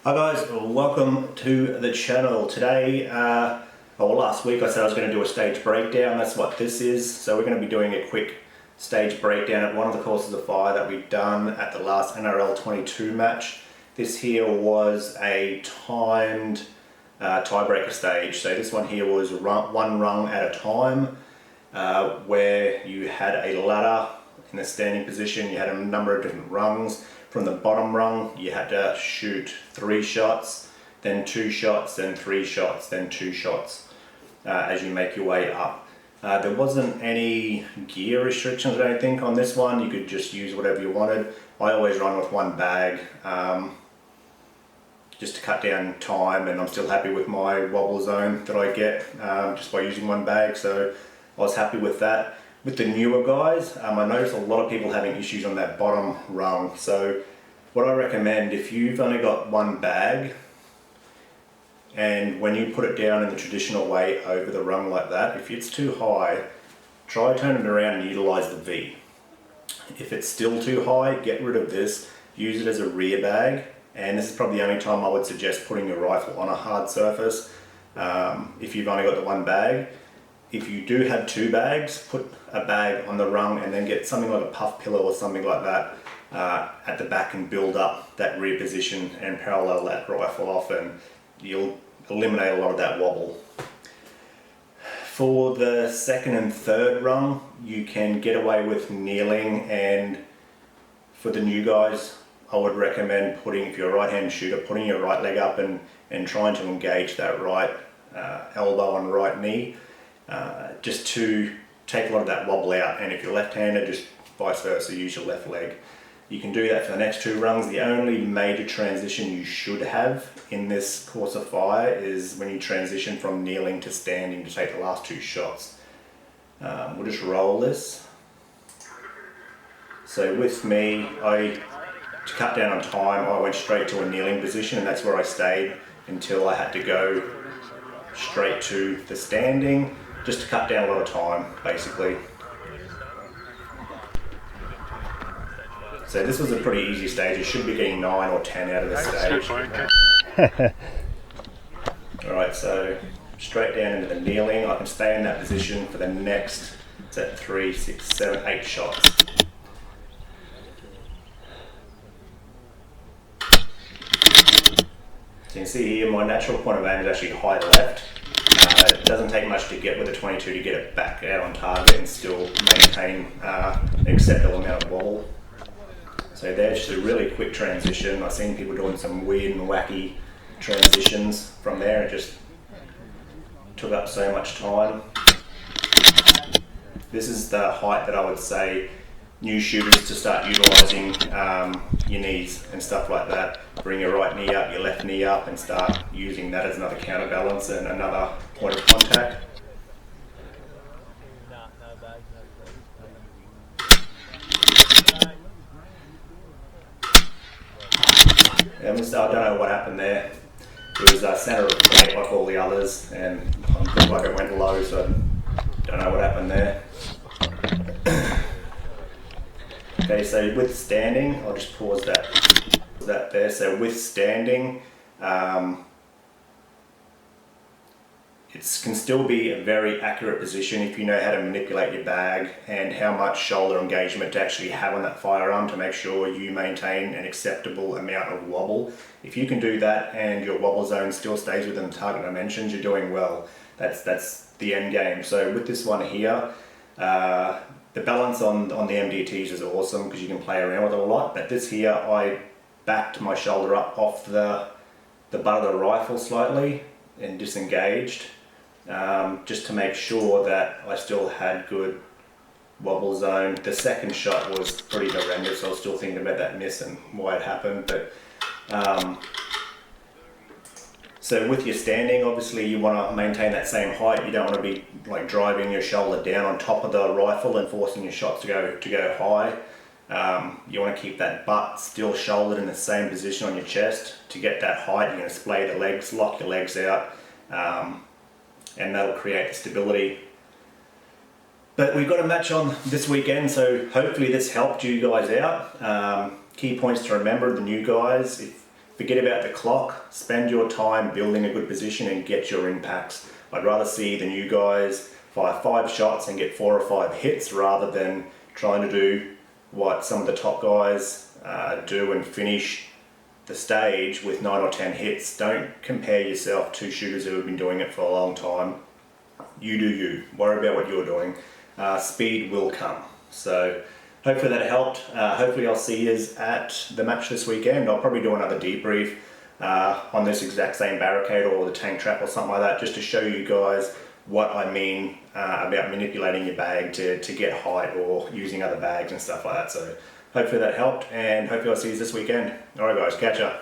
Hi guys, welcome to the channel. Today, last week I said I was going to do a stage breakdown. That's what this is. So we're going to be doing a quick stage breakdown of one of the courses of fire that we've done at the last NRL 22 match. This here was a timed tiebreaker stage. So this one here was one rung at a time, where you had a ladder in the standing position. You had a number of different rungs. From the bottom rung, you had to shoot 3 shots, then 2 shots, then 3 shots, then 2 shots as you make your way up. There wasn't any gear restrictions, I don't think, on this one. You could just use whatever you wanted. I always run with one bag just to cut down time, and I'm still happy with my wobble zone that I get just by using one bag, so I was happy with that. With the newer guys, I noticed a lot of people having issues on that bottom rung. So what I recommend, if you've only got one bag, and when you put it down in the traditional way over the rung like that, if it's too high, try turn it around and utilize the V. If it's still too high, get rid of this, use it as a rear bag, and this is probably the only time I would suggest putting your rifle on a hard surface if you've only got the one bag. If you do have 2 bags, put a bag on the rung and then get something like a puff pillow or something like that at the back and build up that rear position and parallel that rifle off, and you'll eliminate a lot of that wobble. For the second and third rung, you can get away with kneeling, and for the new guys, I would recommend putting, if you're a right-hand shooter, putting your right leg up and trying to engage that right elbow and right knee. Just to take a lot of that wobble out, and if you're left-handed, just vice versa, use your left leg. You can do that for the next 2 rungs. The only major transition you should have in this course of fire is when you transition from kneeling to standing to take the last 2 shots. We'll just roll this. So with me, to cut down on time, I went straight to a kneeling position, and that's where I stayed until I had to go straight to the standing, just to cut down a lot of time, basically. So this was a pretty easy stage. You should be getting 9 or 10 out of this stage. Alright, so straight down into the kneeling. I can stay in that position for the next, set 3, 6, 7, 8 shots. So you can see here, my natural point of aim is actually high left. It doesn't take much to get with a 22 to get it back out on target and still maintain an acceptable amount of wobble. So there's just a really quick transition. I've seen people doing some weird and wacky transitions from there. It just took up so much time. This is the height that I would say new shooters to start utilising your knees and stuff like that. Bring your right knee up, your left knee up, and start using that as another counterbalance and another point of contact. I don't know what happened there. It was centre of plate like all the others, and it looked like it went low, so I don't know what happened there. Okay, so with standing, I'll just pause that there. So with standing, it can still be a very accurate position if you know how to manipulate your bag and how much shoulder engagement to actually have on that firearm to make sure you maintain an acceptable amount of wobble. If you can do that and your wobble zone still stays within the target dimensions, you're doing well. That's the end game. So with this one here, the balance on the MDTs is awesome because you can play around with it a lot, but this here, I backed my shoulder up off the butt of the rifle slightly and disengaged, just to make sure that I still had good wobble zone. The second shot was pretty horrendous. I was still thinking about that miss and why it happened, but so with your standing, obviously you want to maintain that same height. You don't want to be like driving your shoulder down on top of the rifle and forcing your shots to go high. You want to keep that butt still shouldered in the same position on your chest. To get that height, you're going to splay the legs, lock your legs out, and that'll create stability. But we've got a match on this weekend, so hopefully this helped you guys out. Key points to remember, the new guys, if forget about the clock, spend your time building a good position and get your impacts. I'd rather see the new guys fire 5 shots and get 4 or 5 hits rather than trying to do what some of the top guys do and finish the stage with 9 or 10 hits. Don't compare yourself to shooters who have been doing it for a long time. You do you. Worry about what you're doing. Speed will come. So hopefully that helped. Hopefully I'll see you at the match this weekend. I'll probably do another debrief on this exact same barricade or the tank trap or something like that, just to show you guys what I mean about manipulating your bag to get height or using other bags and stuff like that. So hopefully that helped, and hopefully I'll see you this weekend. Alright guys, catch ya.